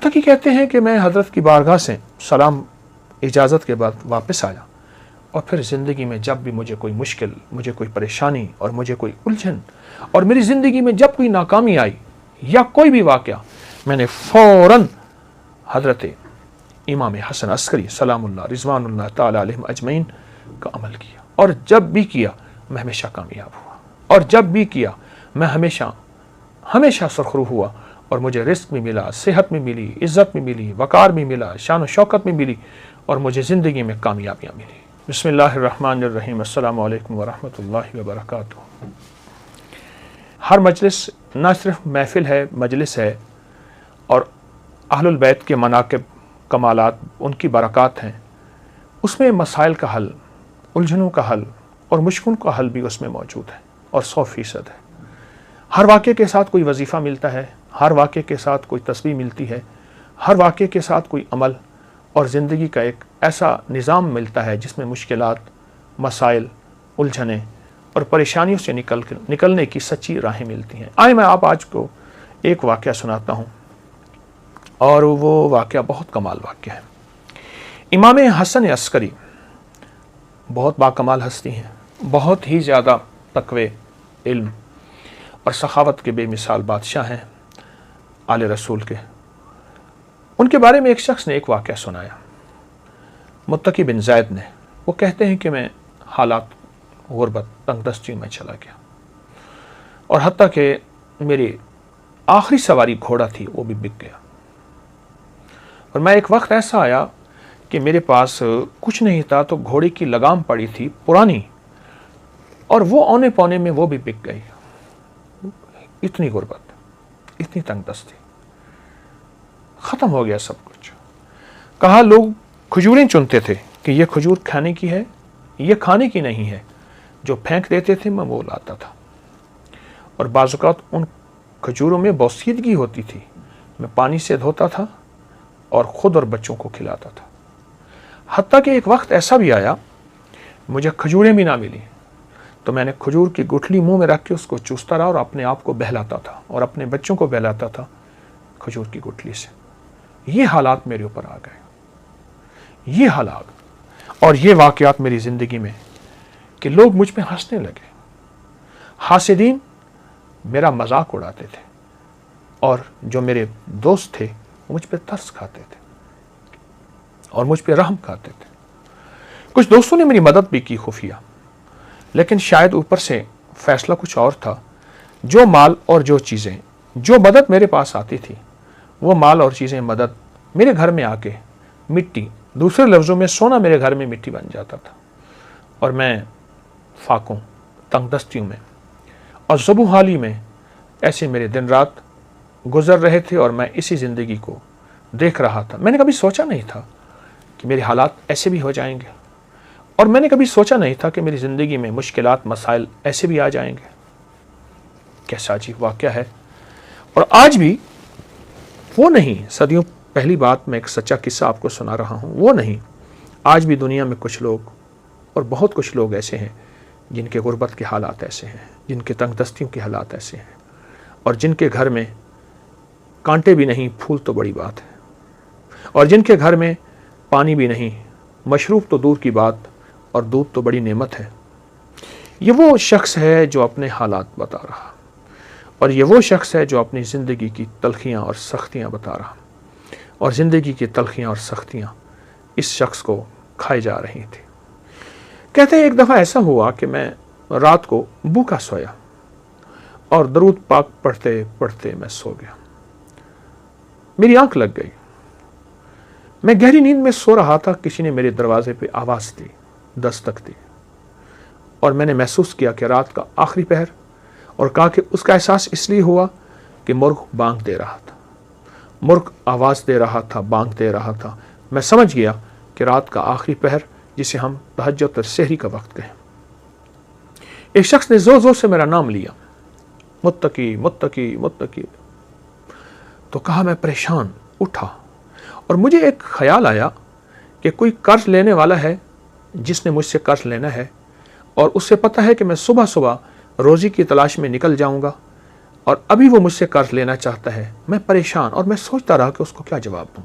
متقی کہتے ہیں کہ میں حضرت کی بارگاہ سے سلام اجازت کے بعد واپس آیا، اور پھر زندگی میں جب بھی مجھے کوئی مشکل، مجھے کوئی پریشانی اور مجھے کوئی الجھن، اور میری زندگی میں جب کوئی ناکامی آئی یا کوئی بھی واقعہ، میں نے فوراً حضرت امام حسن عسکری سلام اللہ رضوان اللہ تعالی علیہم اجمعین کا عمل کیا، اور جب بھی کیا میں ہمیشہ کامیاب ہوا، اور جب بھی کیا میں ہمیشہ سرخرو ہوا، اور مجھے رزق میں ملا، صحت میں ملی، عزت میں ملی، وقار میں ملا، شان و شوکت میں ملی، اور مجھے زندگی میں کامیابیاں ملی۔ بسم اللہ الرحمن الرحیم۔ السلام علیکم ورحمۃ اللہ وبرکاتہ۔ ہر مجلس نہ صرف محفل ہے، مجلس ہے، اور اہل البیت کے مناقب، کمالات، ان کی برکات ہیں، اس میں مسائل کا حل، الجھنوں کا حل اور مشکلوں کا حل بھی اس میں موجود ہے، اور 100% ہے۔ ہر واقعے کے ساتھ کوئی وظیفہ ملتا ہے، ہر واقعے کے ساتھ کوئی تسبیح ملتی ہے، ہر واقعے کے ساتھ کوئی عمل اور زندگی کا ایک ایسا نظام ملتا ہے جس میں مشکلات، مسائل، الجھنیں اور پریشانیوں سے نکلنے کی سچی راہیں ملتی ہیں۔ آئے میں آپ آج کو ایک واقعہ سناتا ہوں، اور وہ واقعہ بہت کمال واقعہ ہے۔ امام حسن عسکری بہت باکمال ہستی ہیں، بہت ہی زیادہ تقوی، علم اور سخاوت کے بے مثال بادشاہ ہیں آل رسول کے۔ ان کے بارے میں ایک شخص نے ایک واقعہ سنایا، متقی بن زید نے۔ وہ کہتے ہیں کہ میں حالات غربت، تنگ دستیوں میں چلا گیا، اور حتیٰ کہ میری آخری سواری گھوڑا تھی وہ بھی بک گیا، اور میں ایک وقت ایسا آیا کہ میرے پاس کچھ نہیں تھا، تو گھوڑے کی لگام پڑی تھی پرانی، اور وہ اونے پونے میں وہ بھی بک گئی۔ اتنی غربت، اتنی تنگ دستی، ختم ہو گیا سب کچھ۔ کہا لوگ کھجوریں چنتے تھے کہ یہ کھجور کھانے کی ہے، یہ کھانے کی نہیں ہے، جو پھینک دیتے تھے میں وہ لاتا تھا، اور بعض اوقات ان کھجوروں میں بوسیدگی ہوتی تھی، میں پانی سے دھوتا تھا اور خود اور بچوں کو کھلاتا تھا۔ حتیٰ کہ ایک وقت ایسا بھی آیا مجھے کھجوریں بھی نہ ملی، تو میں نے کھجور کی گٹھلی منہ میں رکھ کے اس کو چوستا رہا اور اپنے آپ کو بہلاتا تھا اور اپنے بچوں کو بہلاتا تھا کھجور کی گٹھلی سے۔ یہ حالات میرے اوپر آ گئے، یہ حالات اور یہ واقعات میری زندگی میں، کہ لوگ مجھ پہ ہنسنے لگے۔ حاسدین میرا مذاق اڑاتے تھے، اور جو میرے دوست تھے وہ مجھ پہ ترس کھاتے تھے اور مجھ پہ رحم کھاتے تھے۔ کچھ دوستوں نے میری مدد بھی کی خفیہ، لیکن شاید اوپر سے فیصلہ کچھ اور تھا۔ جو مال اور جو چیزیں، جو مدد میرے پاس آتی تھی، وہ مال اور چیزیں، مدد میرے گھر میں آ کے مٹی، دوسرے لفظوں میں سونا میرے گھر میں مٹی بن جاتا تھا، اور میں فاقوں، تنگ دستیوں میں اور زبوں حالی میں ایسے میرے دن رات گزر رہے تھے، اور میں اسی زندگی کو دیکھ رہا تھا۔ میں نے کبھی سوچا نہیں تھا کہ میرے حالات ایسے بھی ہو جائیں گے، اور میں نے کبھی سوچا نہیں تھا کہ میری زندگی میں مشکلات، مسائل ایسے بھی آ جائیں گے۔ کیسا عجیب واقعہ ہے۔ اور آج بھی وہ نہیں، صدیوں پہلی بات، میں ایک سچا قصہ آپ کو سنا رہا ہوں، وہ نہیں، آج بھی دنیا میں کچھ لوگ، اور بہت کچھ لوگ ایسے ہیں جن کے غربت کے حالات ایسے ہیں، جن کے تنگ دستیوں کے حالات ایسے ہیں، اور جن کے گھر میں کانٹے بھی نہیں، پھول تو بڑی بات ہے، اور جن کے گھر میں پانی بھی نہیں، مشروب تو دور کی بات، اور دودھ تو بڑی نعمت ہے۔ یہ وہ شخص ہے جو اپنے حالات بتا رہا، اور یہ وہ شخص ہے جو اپنی زندگی کی تلخیاں اور سختیاں بتا رہا، اور زندگی کی تلخیاں اور سختیاں اس شخص کو کھائی جا رہی تھی۔ کہتے ہیں ایک دفعہ ایسا ہوا کہ میں رات کو بھوکا سویا، اور درود پاک پڑھتے پڑھتے میں سو گیا۔ میری آنکھ لگ گئی، میں گہری نیند میں سو رہا تھا، کسی نے میرے دروازے پہ آواز دی، دستک دی، اور میں نے محسوس کیا کہ رات کا آخری پہر، اور کہا کہ اس کا احساس اس لیے ہوا کہ مرغ بانگ دے رہا تھا، مرغ آواز دے رہا تھا، بانگ دے رہا تھا۔ میں سمجھ گیا کہ رات کا آخری پہر، جسے ہم تہجد اور سحری کا وقت کہیں۔ ایک شخص نے زور زور سے میرا نام لیا، متقی متقی متقی، تو کہا میں پریشان اٹھا، اور مجھے ایک خیال آیا کہ کوئی قرض لینے والا ہے جس نے مجھ سے قرض لینا ہے، اور اس سے پتہ ہے کہ میں صبح صبح روزی کی تلاش میں نکل جاؤں گا، اور ابھی وہ مجھ سے قرض لینا چاہتا ہے. میں پریشان اور میں سوچتا رہا کہ اس کو کیا جواب دوں.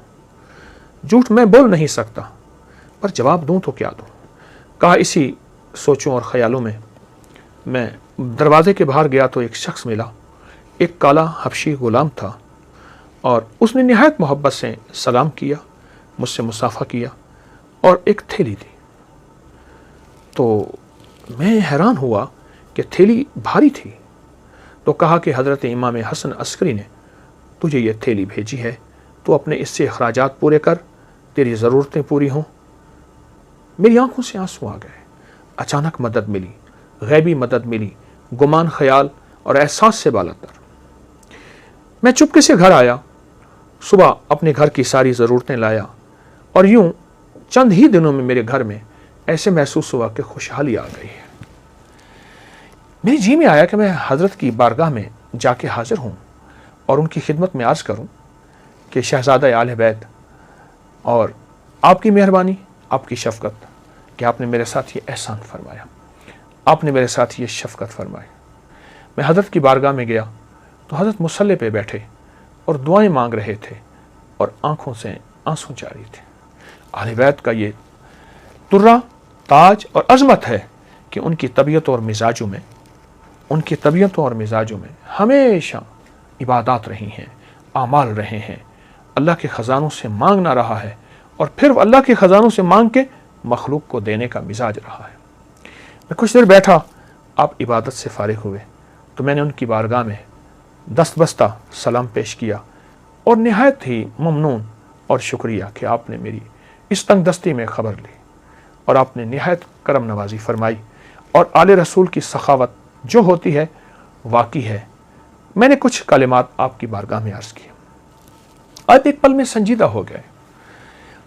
جھوٹ میں بول نہیں سکتا پر جواب دوں تو کیا دوں. کہا اسی سوچوں اور خیالوں میں دروازے کے باہر گیا تو ایک شخص ملا. ایک کالا حبشی غلام تھا اور اس نے نہایت محبت سے سلام کیا, مجھ سے مصافحہ کیا اور ایک تھیلی دی. تو میں حیران ہوا کہ تھیلی بھاری تھی. تو کہا کہ حضرت امام حسن عسکری نے تجھے یہ تھیلی بھیجی ہے, تو اپنے اس سے اخراجات پورے کر, تیری ضرورتیں پوری ہوں. میری آنکھوں سے آنسو آ گئے. اچانک مدد ملی, غیبی مدد ملی, گمان, خیال اور احساس سے بالا تر. میں چپکے سے گھر آیا, صبح اپنے گھر کی ساری ضرورتیں لایا اور یوں چند ہی دنوں میں میرے گھر میں ایسے محسوس ہوا کہ خوشحالی آ گئی ہے. میری جی میں آیا کہ میں حضرت کی بارگاہ میں جا کے حاضر ہوں اور ان کی خدمت میں عرض کروں کہ شہزادہ آل بیت, اور آپ کی مہربانی, آپ کی شفقت کہ آپ نے میرے ساتھ یہ احسان فرمایا, آپ نے میرے ساتھ یہ شفقت فرمائی. میں حضرت کی بارگاہ میں گیا تو حضرت مصلی پہ بیٹھے اور دعائیں مانگ رہے تھے اور آنکھوں سے آنسو جاری تھے. اہل بیت کا یہ ترا, تاج اور عظمت ہے کہ ان کی طبیعتوں اور مزاجوں میں ہمیشہ عبادات رہی ہیں, اعمال رہے ہیں, اللہ کے خزانوں سے مانگنا رہا ہے اور پھر اللہ کے خزانوں سے مانگ کے مخلوق کو دینے کا مزاج رہا ہے. میں کچھ دیر بیٹھا, آپ عبادت سے فارغ ہوئے تو میں نے ان کی بارگاہ میں دست بستہ سلام پیش کیا اور نہایت ہی ممنون اور شکریہ کہ آپ نے میری اس تنگ دستی میں خبر لی اور آپ نے نہایت کرم نوازی فرمائی اور آل رسول کی سخاوت جو ہوتی ہے واقعی ہے. میں نے کچھ کلمات آپ کی بارگاہ میں عرض کیے. آپ ایک پل میں سنجیدہ ہو گئے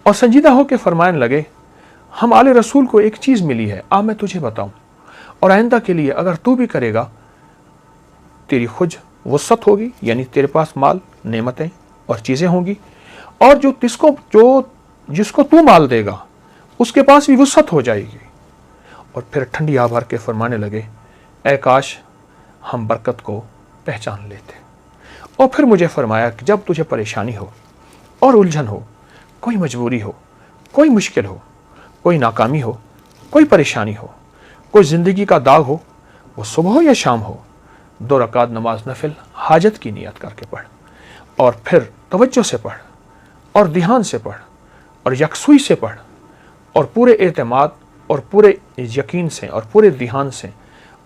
اور سنجیدہ ہو کے فرمانے لگے, ہم آل رسول کو ایک چیز ملی ہے, آ میں تجھے بتاؤں, اور آئندہ کے لیے اگر تو بھی کرے گا تیری خود وسعت ہوگی, یعنی تیرے پاس مال, نعمتیں اور چیزیں ہوں گی, اور جس کو تو مال دے گا اس کے پاس بھی وسعت ہو جائے گی. اور پھر ٹھنڈی آہ بھر کے فرمانے لگے, اے کاش ہم برکت کو پہچان لیتے. اور پھر مجھے فرمایا کہ جب تجھے پریشانی ہو اور الجھن ہو, کوئی مجبوری ہو, کوئی مشکل ہو, کوئی ناکامی ہو, کوئی پریشانی ہو, کوئی زندگی کا داغ ہو, وہ صبح ہو یا شام ہو, 2 رکعت نماز نفل حاجت کی نیت کر کے پڑھ, اور پھر توجہ سے پڑھ اور دھیان سے پڑھ اور یکسوئی سے پڑھ اور پورے اعتماد اور پورے یقین سے اور پورے دھیان سے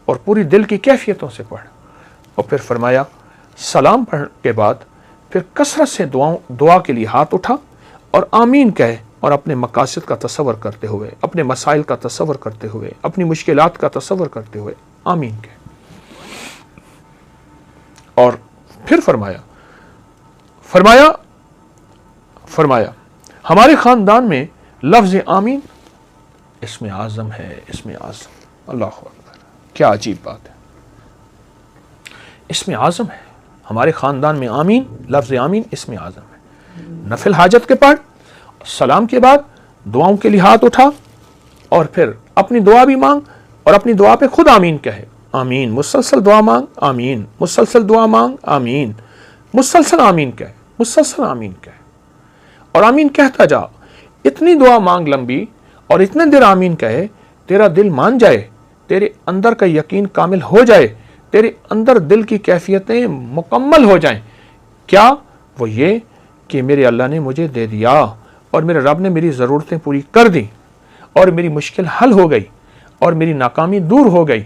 اور پوری دل کی کیفیتوں سے پڑھ. اور پھر فرمایا سلام پڑھنے کے بعد پھر کثرت سے دعا کے لیے ہاتھ اٹھا اور آمین کہے, اور اپنے مقاصد کا تصور کرتے ہوئے, اپنے مسائل کا تصور کرتے ہوئے, اپنی مشکلات کا تصور کرتے ہوئے آمین کہے. اور پھر فرمایا ہمارے خاندان میں لفظ آمین اسم اعظم ہے, اسم اعظم. اللہ اکبر, کیا عجیب بات ہے, اسم اعظم ہے ہمارے خاندان میں. آمین, لفظ آمین اسم اعظم ہے. نفل حاجت کے پڑھ, سلام کے بعد دعاؤں کے لیے ہاتھ اٹھا اور پھر اپنی دعا بھی مانگ اور اپنی دعا پہ خود آمین کہے. آمین, مسلسل دعا مانگ, آمین, مسلسل دعا مانگ, آمین, مسلسل آمین کہے, مسلسل آمین کہے اور آمین کہتا جا. اتنی دعا مانگ لمبی اور اتنے دیر آمین کہے, تیرا دل مان جائے, تیرے اندر کا یقین کامل ہو جائے, تیرے اندر دل کی کیفیتیں مکمل ہو جائیں. کیا؟ وہ یہ کہ میرے اللہ نے مجھے دے دیا اور میرے رب نے میری ضرورتیں پوری کر دی اور میری مشکل حل ہو گئی اور میری ناکامی دور ہو گئی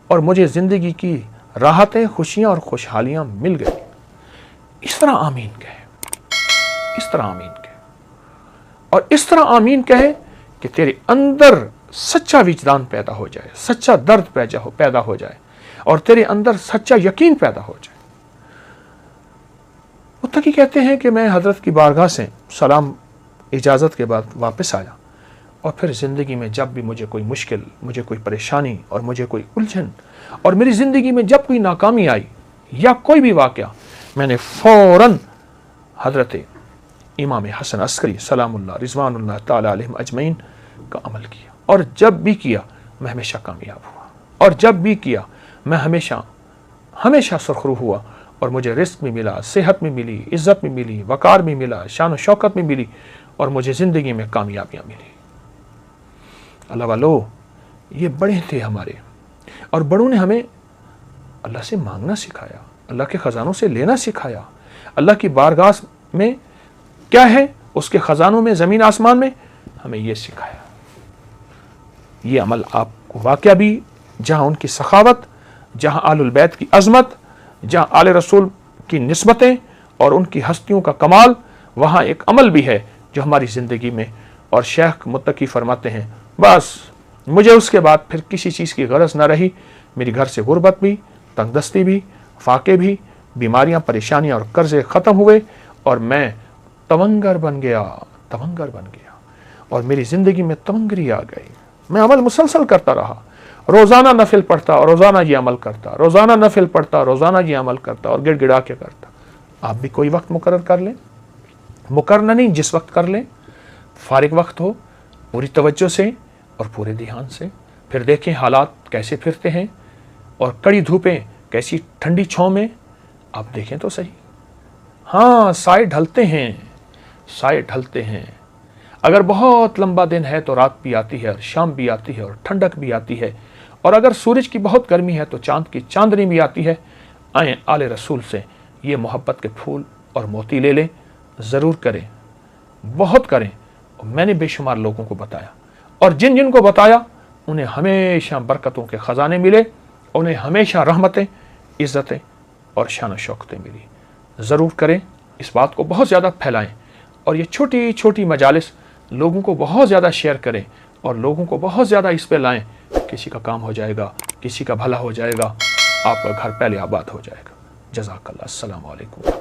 اور مجھے زندگی کی راحتیں, خوشیاں اور خوشحالیاں مل گئی. اس طرح آمین کہے, اس طرح آمین کہے اور اس طرح آمین کہے کہ تیرے اندر سچا وجدان پیدا ہو جائے, سچا درد پیدا ہو جائے اور تیرے اندر سچا یقین پیدا ہو جائے. متقی کہتے ہیں کہ میں حضرت کی بارگاہ سے سلام اجازت کے بعد واپس آیا اور پھر زندگی میں جب بھی مجھے کوئی مشکل, مجھے کوئی پریشانی اور مجھے کوئی الجھن اور میری زندگی میں جب کوئی ناکامی آئی یا کوئی بھی واقعہ, میں نے فوراً حضرت امام حسن عسکری سلام اللہ رضوان اللہ تعالی علیہم اجمعین کا عمل کیا. اور جب بھی کیا میں ہمیشہ کامیاب ہوا, اور جب بھی کیا میں ہمیشہ سرخرو ہوا اور مجھے رزق بھی ملا، صحت بھی ملی، عزت بھی ملی، وقار بھی ملا، شان و شوکت بھی ملی، اور مجھے زندگی میں کامیابیاں ملی۔ اللہ والو، یہ بڑے تھے ہمارے، اور بڑوں نے ہمیں اللہ سے مانگنا سکھایا، اللہ کے خزانوں سے لینا سکھایا۔ اللہ کی بارگاہ میں کیا ہے، اس کے خزانوں میں، زمین آسمان میں، ہمیں یہ سکھایا۔ یہ عمل آپ کو واقعہ بھی، جہاں ان کی سخاوت، جہاں آل البیت کی عظمت، جہاں آل رسول کی نسبتیں اور ان کی ہستیوں کا کمال، وہاں ایک عمل بھی ہے جو ہماری زندگی میں، اور شیخ متقی فرماتے ہیں بس مجھے اس کے بعد پھر کسی چیز کی غرض نہ رہی، میری گھر سے غربت بھی، تنگ دستی بھی، فاقے بھی، بیماریاں، پریشانیاں اور قرضے ختم ہوئے، اور میں تونگر بن گیا، اور میری زندگی میں تونگری آ گئی۔ میں عمل مسلسل کرتا رہا، روزانہ نفل پڑھتا اور روزانہ یہ عمل کرتا، روزانہ نفل پڑھتا، روزانہ یہ عمل کرتا، اور گڑ گڑا کے کرتا۔ آپ بھی کوئی وقت مقرر کر لیں، مقرر نہیں، جس وقت کر لیں، فارغ وقت ہو، پوری توجہ سے اور پورے دھیان سے، پھر دیکھیں حالات کیسے پھرتے ہیں، اور کڑی دھوپیں کیسی ٹھنڈی چھاؤں میں، آپ دیکھیں تو صحیح۔ ہاں، سائے ڈھلتے ہیں، اگر بہت لمبا دن ہے تو رات بھی آتی ہے، اور شام بھی آتی ہے، اور ٹھنڈک بھی آتی ہے، اور اگر سورج کی بہت گرمی ہے تو چاند کی چاندنی بھی آتی ہے۔ آئیں آل رسول سے یہ محبت کے پھول اور موتی لے لیں، ضرور کریں، بہت کریں۔ میں نے بے شمار لوگوں کو بتایا، اور جن جن کو بتایا انہیں ہمیشہ برکتوں کے خزانے ملے، انہیں ہمیشہ رحمتیں، عزتیں اور شان و شوکتیں ملی۔ ضرور کریں، اس بات کو بہت زیادہ پھیلائیں، اور یہ چھوٹی چھوٹی مجالس لوگوں کو بہت زیادہ شیئر کریں، اور لوگوں کو بہت زیادہ اس پہ لائیں۔ کسی کا کام ہو جائے گا، کسی کا بھلا ہو جائے گا، آپ کا گھر پہلے آباد ہو جائے گا۔ جزاک اللہ۔ السلام علیکم۔